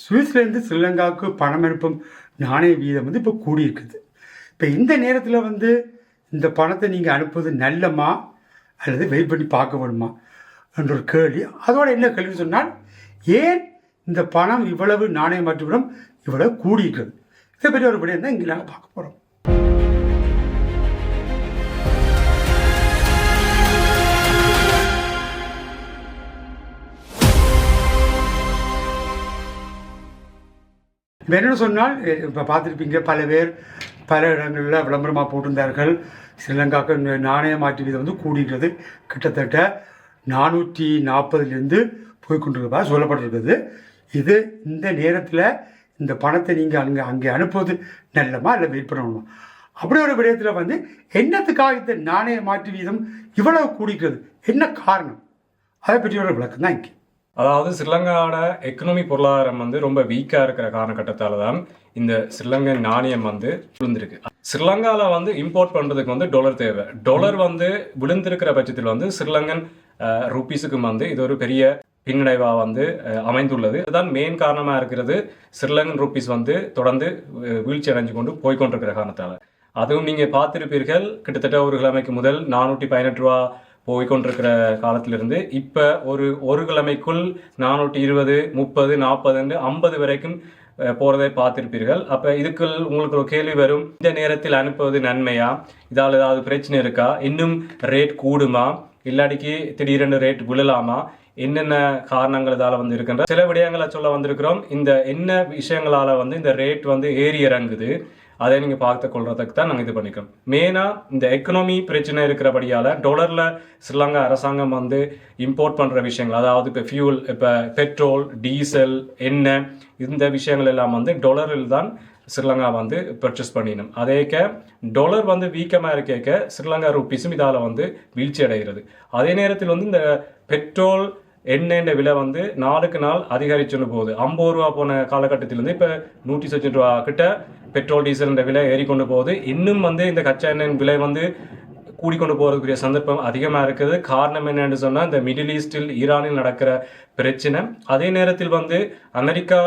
சுவிஸ்லேருந்து ஸ்ரீலங்காவுக்கு பணம் அனுப்பும் நாணய வீதம் இப்போ கூடியிருக்குது. இப்போ இந்த நேரத்தில் இந்த பணத்தை நீங்கள் அனுப்புவது நல்லமா அல்லது வெயிட் பண்ணி பார்க்க வேணுமா என்ற ஒரு கேள்வி. அதோட என்ன கேள்வி சொன்னால், ஏன் இந்த பணம் இவ்வளவு நாணய மாற்று விடம் இவ்வளவு கூடியிருக்கிறது? இதை பற்றி ஒரு விடயம் தான் இங்கே நாங்கள் பார்க்க போகிறோம். இப்போ என்னென்னு சொன்னால், இப்போ பார்த்துருப்பீங்க, பல பேர் பல இடங்களில் விளம்பரமாக போட்டிருந்தார்கள். ஸ்ரீலங்காவுக்கு நாணய மாற்று வீதம் கூடிகிறது. கிட்டத்தட்ட 440 போய்கொண்டிருப்பதாக சொல்லப்பட்டிருக்குது. இது இந்த நேரத்தில் இந்த பணத்தை நீங்கள் அங்கே அனுப்புவது நல்லமா இல்லை வெயிட் பண்ணணுமா? அப்படி ஒரு விடயத்தில் என்னத்துக்காக இந்த நாணய மாற்று வீதம் இவ்வளவு கூடிக்கிறது, என்ன காரணம், அதை பற்றி ஒரு விளக்கம் தான் இங்கே. அதாவது ஸ்ரீலங்காவோட எக்கனாமி பொருளாதாரம் ரொம்ப வீக்காக இருக்கிற காலகட்டத்தால் தான் இந்த ஸ்ரீலங்கன் நாணயம் விழுந்திருக்கு. ஸ்ரீலங்காவில் இம்போர்ட் பண்ணுறதுக்கு டாலர் தேவை. டாலர் விழுந்திருக்கிற பட்சத்தில் ஸ்ரீலங்கன் ருப்பீஸுக்கும் இது ஒரு பெரிய பின்னடைவாக அமைந்துள்ளது. இதுதான் மெயின் காரணமாக இருக்கிறது. ஸ்ரீலங்கன் ருப்பீஸ் தொடர்ந்து வீழ்ச்சி அடைஞ்சு கொண்டு போய்கொண்டிருக்கிற காரணத்தால். அதுவும் நீங்கள் பார்த்துருப்பீர்கள், கிட்டத்தட்ட ஒரு கிழமைக்கு முதல் 418 ரூபா போய்கொண்டிருக்கிற காலத்திலிருந்து இப்போ ஒரு கிழமைக்குள் 420, 30, 40, 50 வரைக்கும் போகிறதை பார்த்துருப்பீர்கள். அப்போ இதுக்குள் உங்களுக்கு ஒரு கேள்வி வரும், இந்த நேரத்தில் அனுப்புவது நன்மையா, இதால் ஏதாவது பிரச்சனை இருக்கா, இன்னும் ரேட் கூடுமா, இல்லாட்டிக்கு திடீரென்று ரேட் விழலாமா, என்னென்ன காரணங்கள் இதால் இருக்கின்ற சில விடயங்களை சொல்ல வந்திருக்கிறோம். இந்த என்ன விஷயங்களால் இந்த ரேட் ஏறி இறங்குது, அதை நீங்கள் பார்த்து கொள்றதுக்கு தான் நாங்கள் இது பண்ணிக்கிறோம். மெயினாக இந்த எக்கனாமி பிரச்சனை இருக்கிறபடியால் டாலரில் ஸ்ரீலங்கா அரசாங்கம் இம்போர்ட் பண்ணுற விஷயங்கள், அதாவது இப்போ ஃபியூல், இப்போ பெட்ரோல், டீசல், எண்ணெய், இந்த விஷயங்கள் எல்லாம் டாலரில் தான் ஸ்ரீலங்கா பர்ச்சேஸ் பண்ணிடணும். அதேக்க டாலர் வீக்கமாக இருக்க ஸ்ரீலங்கா ருப்பீஸும் இதால் வீழ்ச்சி அடைகிறது. அதே நேரத்தில் இந்த பெட்ரோல், எண்ணெய் விலை நாளுக்கு நாள் அதிகரிச்சுன்னு போகுது. 50 ரூபா போன காலகட்டத்திலேருந்து இப்போ 160 ரூபா கிட்ட பெட்ரோல், டீசல் விலை ஏறிக்கொண்டு போகுது. இன்னும் இந்த கச்சா எண்ணெயின் விலை கூடிக்கொண்டு போகிறதுக்குரிய சந்தர்ப்பம் அதிகமாக இருக்குது. காரணம் என்னன்னு சொன்னால், இந்த மிடில் ஈஸ்டில், ஈரானில் நடக்கிற பிரச்சனை. அதே நேரத்தில் அமெரிக்கா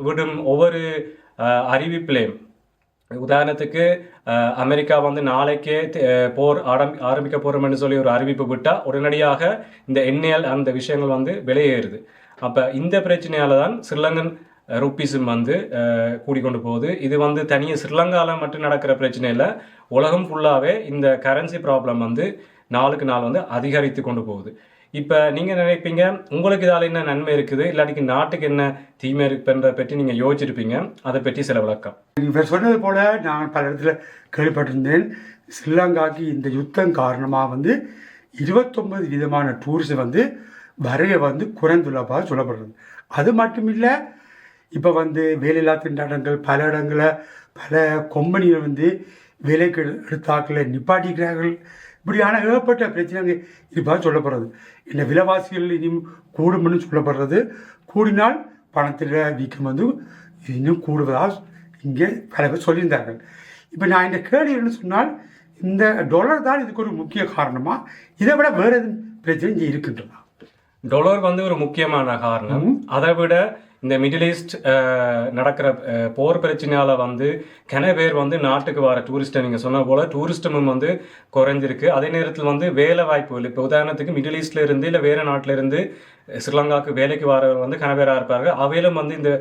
விடும் ஒவ்வொரு அறிவிப்பிலையும், உதாரணத்துக்கு அமெரிக்கா நாளைக்கே போர் ஆரம்பிக்க போகிறோம்னு சொல்லி ஒரு அறிவிப்பு விட்டால் உடனடியாக இந்த எண்ணெயால் அந்த விஷயங்கள் விலையேறுது. அப்போ இந்த பிரச்சனையால் தான் ஸ்ரீலங்கன் ருப்பீஸும் கூடிக்கொண்டு போகுது. இது தனியாக ஸ்ரீலங்காவில் மட்டும் நடக்கிற பிரச்சனை இல்லை, உலகம் ஃபுல்லாகவே இந்த கரன்சி ப்ராப்ளம் நாளுக்கு நாள் அதிகரித்து கொண்டு போகுது. இப்போ நீங்கள் நினைப்பீங்க, உங்களுக்கு இதால் என்ன நன்மை இருக்குது, இல்லாட்டிக்கு நாட்டுக்கு என்ன தீமை இருக்குன்ற பற்றி நீங்கள் யோசிச்சிருப்பீங்க. அதை பற்றி சில விளக்கம். இவர் சொன்னது போல் நான் பல இடத்துல கேள்விப்பட்டிருந்தேன். ஸ்ரீலங்காவுக்கு இந்த யுத்தம் காரணமாக 29 விதமான டூரிஸ்ட் வரைய குறைந்துள்ளதாக சொல்லப்படுறது. அது மட்டும் இல்லை, இப்போ வேலையில்லா திண்டாட்டங்கள் பல இடங்களில், பல கம்பெனிகள் வேலைக்கு எடுத்தாக்களை நிப்பாட்டிக்கிறார்கள். இப்படியான ஏகப்பட்ட பிரச்சனைகள் இருப்பதாக சொல்லப்படுறது. இந்த விலைவாசிகள் இனியும் கூடும்னு சொல்லப்படுறது. கூடினால் பணத்தில் வீக்கம் இன்னும் கூடுவதாக இங்கே பல பேர் சொல்லியிருந்தார்கள். இப்போ நான் இந்த கேள்வி என்ன சொன்னால், இந்த டாலர் தான் இதுக்கு ஒரு முக்கிய காரணமா, இதை விட வேறு எதுவும் பிரச்சனை இங்கே இருக்கின்றதா? டாலர் ஒரு முக்கியமான காரணம். அதை விட இந்த மிடில் ஈஸ்ட் நடக்கிற போர் பிரச்சனையால் கன பேர் நாட்டுக்கு வர டூரிஸ்ட்டை, நீங்கள் சொன்ன போல் டூரிஸ்டும் குறைஞ்சிருக்கு. அதே நேரத்தில் வேலை வாய்ப்புகள், இப்போ உதாரணத்துக்கு மிடில் ஈஸ்ட்ல இருந்து இல்லை வேறு நாட்டில் இருந்து ஸ்ரீலங்காவுக்கு வேலைக்கு வரவர் கன பேராக இருப்பார்கள். அவையிலும் இந்த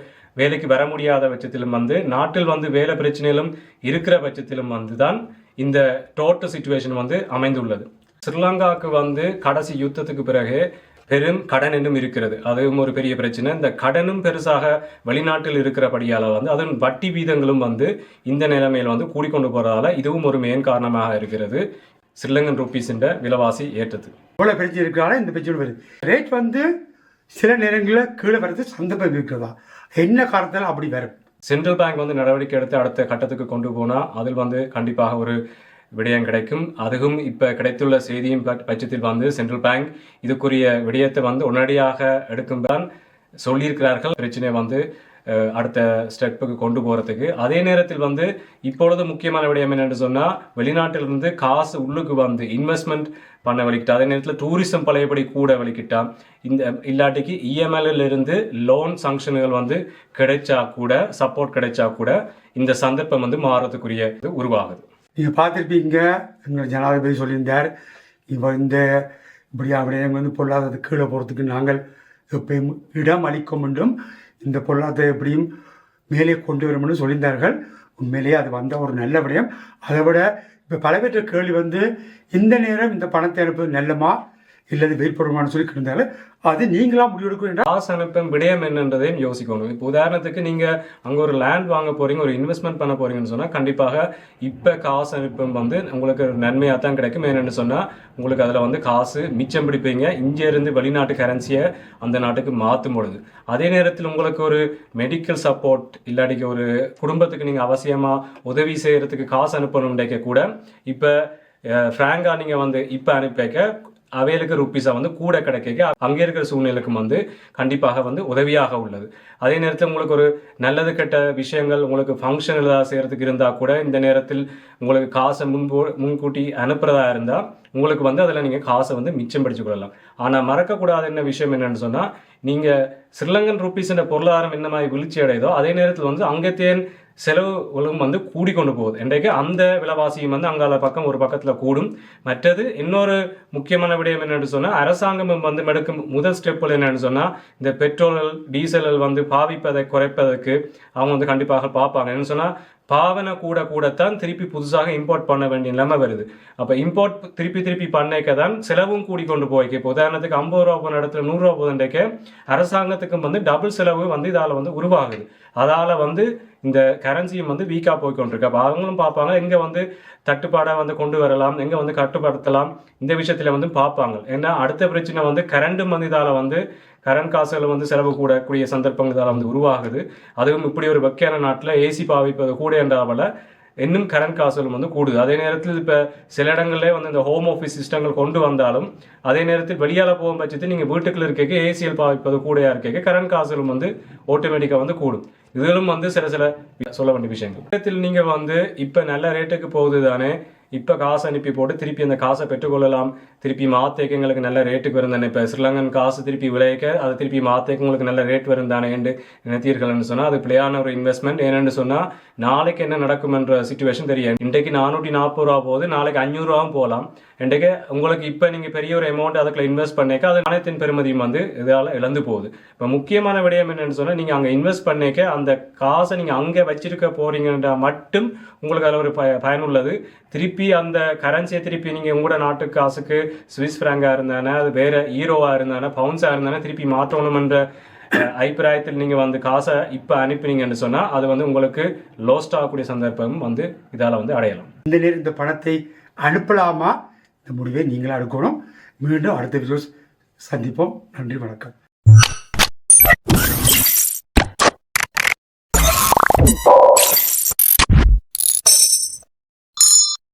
வேலைக்கு வர முடியாத பட்சத்திலும் நாட்டில் வேலை பிரச்சனையிலும் இருக்கிற பட்சத்திலும் தான் இந்த டோட்டல் சிச்சுவேஷன் அமைந்துள்ளது. ஸ்ரீலங்காவுக்கு கடைசி யுத்தத்துக்கு பிறகு பெரும் கடன் இன்னும் இருக்கிறது. அதுவும் ஒரு பெரிய பிரச்சனை. இந்த கடனும் பெருசாக வெளிநாட்டில் இருக்கிறபடியால் அதன் வட்டி வீதங்களும் இந்த நிலைமையில் கூடிக்கொண்டு போகிறதால இதுவும் ஒரு மெயின் காரணமாக இருக்கிறது ஸ்ரீலங்கன் ருப்பீஸின் விலைவாசி ஏற்றது. இவ்வளோ பிரச்சனை இருக்கிறதால இந்த பிரச்சனை வருது. ரேட் சில நேரங்களில் கீழே வரது சந்தர்ப்பம் இருக்கிறதா, என்ன காரணத்தால் அப்படி வரும்? சென்ட்ரல் பேங்க் நடவடிக்கை எடுத்து அடுத்த கட்டத்துக்கு கொண்டு போனால் அதில் கண்டிப்பாக ஒரு விடயம் கிடைக்கும். அதுவும் இப்போ கிடைத்துள்ள செய்தியின் பட்சத்தில் சென்ட்ரல் பேங்க் இதுக்குரிய விடயத்தை உடனடியாக எடுக்கும் தான் சொல்லியிருக்கிறார்கள். பிரச்சனை அடுத்த ஸ்டெப்புக்கு கொண்டு போகிறதுக்கு. அதே நேரத்தில் வந்து இப்பொழுது முக்கியமான விடயம் என்னென்னு சொன்னால், வெளிநாட்டிலிருந்து காசு உள்ளுக்கு வந்து இன்வெஸ்ட்மெண்ட் பண்ண வலிக்கிட்டா, அதே நேரத்தில் டூரிசம் பழையபடி கூட வலிக்கிட்டா, இந்த இல்லாட்டிக்கு இஎம்எல்ல இருந்து லோன் சாங்ஷன்கள் வந்து கிடைச்சா கூட, சப்போர்ட் கிடைச்சா கூட இந்த சந்தர்ப்பம் வந்து மாறத்துக்குரிய உருவாகுது. நீங்கள் பார்த்துருப்பீங்க, எங்கள் ஜனாதிபதி சொல்லியிருந்தார், இப்போ இந்த இப்படியா விடயங்கள் வந்து பொருளாதாரத்தை கீழே போகிறதுக்கு நாங்கள் எப்பயும் இடம் அளிக்கும் என்றும் இந்த பொருளாதாரத்தை எப்படியும் மேலே கொண்டு வரும்னு சொல்லியிருந்தார்கள். உண்மையிலேயே அது வந்த ஒரு நல்ல விடயம். அதை விட இப்போ பல பேற்ற கேள்வி வந்து இந்த நேரம் இந்த பணத்தை அனுப்புவது நல்லமா இல்லது வெயிட் பண்ணுமான்னு சொல்லி இருந்தாலும் அது நீங்களா முடிவெடுக்கும் என்றால் காசு அனுப்பும் விடயம் என்னன்றதையும் யோசிக்கணும். இப்போ உதாரணத்துக்கு நீங்கள் அங்கே ஒரு லேண்ட் வாங்க போகிறீங்க, ஒரு இன்வெஸ்ட்மெண்ட் பண்ண போகிறீங்கன்னு சொன்னால் கண்டிப்பாக இப்போ காசு அனுப்பும் வந்து உங்களுக்கு நன்மையாக தான் கிடைக்கும். என்னென்னு சொன்னால் உங்களுக்கு அதில் வந்து காசு மிச்சம் பிடிப்பீங்க, இங்கேருந்து வெளிநாட்டு கரன்சியை அந்த நாட்டுக்கு மாற்றும் பொழுது. அதே நேரத்தில் உங்களுக்கு ஒரு மெடிக்கல் சப்போர்ட் இல்லாட்டிக்கு ஒரு குடும்பத்துக்கு நீங்கள் அவசியமாக உதவி செய்கிறதுக்கு காசு அனுப்பணும்டைக்க கூட இப்போ ஃப்ராங்காக நீங்கள் வந்து இப்போ அனுப்பிக்க அவைகளுக்கு ருப்பீஸை வந்து கூட கிடைக்க அங்கே இருக்கிற சூழ்நிலைக்கும் வந்து கண்டிப்பாக வந்து உதவியாக உள்ளது. அதே நேரத்தில் உங்களுக்கு ஒரு நல்லது கெட்ட விஷயங்கள் உங்களுக்கு ஃபங்க்ஷன் ஏதாவது செய்கிறதுக்கு இருந்தால் கூட இந்த நேரத்தில் உங்களுக்கு காசை முன்கூட்டி அனுப்புகிறதா இருந்தால் உங்களுக்கு வந்து அதில் நீங்கள் காசை வந்து மிச்சம் படிச்சு கொள்ளலாம். ஆனால் மறக்கக்கூடாத என்ன விஷயம் என்னன்னு சொன்னால், நீங்கள் ஸ்ரீலங்கன் ருப்பீஸோட பொருளாதாரம் என்ன மாதிரி வீழ்ச்சி அடையுதோ அதே நேரத்தில் வந்து அங்கத்தேன் செலவுகளும் வந்து கூடிக்கொண்டு போகுது. இன்றைக்கு அந்த விலைவாசியும் வந்து அங்கால பக்கம் ஒரு பக்கத்தில் கூடும். மற்றது இன்னொரு முக்கியமான விடயம் என்னென்னு சொன்னால், அரசாங்கம் வந்து எடுக்கும் முதல் ஸ்டெப்பில் என்னென்னு சொன்னால், இந்த பெட்ரோல் டீசல்கள் வந்து பாவிப்பதை குறைப்பதற்கு அவங்க வந்து கண்டிப்பாக பார்ப்பாங்க. என்னன்னு சொன்னால் பாவனை கூடத்தான் திருப்பி புதுசாக இம்போர்ட் பண்ண வேண்டிய நிலைமை வருது. அப்போ இம்போர்ட் திருப்பி பண்ணைக்க தான் செலவும் கூடிக்கொண்டு போய்க்கு. இப்போ உதாரணத்துக்கு 50 ரூபா போன இடத்துல 100 ரூபா போதுண்டைக்க அரசாங்கத்துக்கும் வந்து டபுள் செலவு வந்து இதால் வந்து உருவாகுது. அதால் வந்து இந்த கரன்சியும் வந்து வீக்காக போய்கொண்டிருக்கு. அப்போ அவங்களும் பார்ப்பாங்க எங்கே வந்து தட்டுப்பாடாக வந்து கொண்டு வரலாம், எங்கே வந்து கட்டுப்படுத்தலாம், இந்த விஷயத்தில் வந்து பார்ப்பாங்க. ஏன்னா அடுத்த பிரச்சனை வந்து கரண்டும் வந்து இதால் வந்து கரண்ட் காசுகள் வந்து செலவு கூடக்கூடிய சந்தர்ப்பங்கள் இதால் வந்து உருவாகுது. அதுவும் இப்படி ஒரு வெக்கையான நாட்டில் ஏசி பாவிப்பது கூட என்றால் இன்னும் கரண்ட் காசுகளும் வந்து கூடுது. அதே நேரத்தில் இப்போ சில இடங்கள்லேயே வந்து இந்த ஹோம் ஆஃபீஸ் சிஸ்டங்கள் கொண்டு வந்தாலும் அதே நேரத்தில் வெளியால் போகும் பட்சத்தில் நீங்கள் வீட்டுக்குள்ள இருக்க ஏசிஎல் பாவிப்பது கூடையாக இருக்க கரண்ட் காசுகளும் வந்து ஆட்டோமேட்டிக்காக வந்து கூடும். இதிலும் வந்து சில சொல்ல வேண்டிய விஷயங்கள். நீங்கள் வந்து இப்போ நல்ல ரேட்டுக்கு போகுது தானே, இப்போ காசு அனுப்பி போட்டு திருப்பி அந்த காசை பெற்றுக்கொள்ளலாம், திருப்பி மாற்றேக்க எங்களுக்கு நல்ல ரேட்டுக்கு வரும் தானே, இப்போ ஸ்ரீலங்கன் காசு திருப்பி விளைவிக்க அது திருப்பி மாற்றேக்க உங்களுக்கு நல்ல ரேட் வரும் தானே என்று நினைத்தீர்கள்னு சொன்னால் அது பிள்ளையான ஒரு இன்வெஸ்ட்மெண்ட். ஏன்னு சொன்னால் நாளைக்கு என்ன நடக்கும்ன்ற சிச்சுவேஷன் தெரியும். இன்றைக்கு 440 ரூபா போகுது, நாளைக்கு 500 ரூபாவும் போகலாம். இன்றைக்கு உங்களுக்கு இப்போ நீங்கள் பெரிய ஒரு அமௌண்ட் அதுக்குள்ள இன்வெஸ்ட் பண்ணிக்க அது நாணயத்தின் பெருமதியும் வந்து இதால் இழந்து போகுது. இப்போ முக்கியமான விடயம் என்னன்னு சொன்னால், நீங்கள் அங்கே இன்வெஸ்ட் பண்ணிக்க அந்த காசை நீங்கள் அங்கே வச்சிருக்க போறீங்கன்றா மட்டும் உங்களுக்கு அதில் ஒரு பயனுள்ளது. திருப்பி அந்த கரன்சியை திருப்பி நீங்கள் உங்களோட நாட்டு காசுக்கு சுவிஸ் ஃப்ராங்காக இருந்தானே, அது வேறு ஈரோவாக இருந்தானே, பவுன்ஸாக இருந்தானே திருப்பி மாற்றணுமென்ற அபிப்பிராயத்தில் நீங்கள் வந்து காசை இப்போ அனுப்பினீங்கன்னு சொன்னால் அது வந்து உங்களுக்கு லோஸ்ட் ஆகக்கூடிய சந்தர்ப்பம் வந்து இதால் வந்து அடையலாம். இந்த நேரம் இந்த பணத்தை அனுப்பலாமா, இந்த முடிவை நீங்களே எடுக்கணும். மீண்டும் அடுத்த வீடியோஸ் சந்திப்போம். நன்றி, வணக்கம்.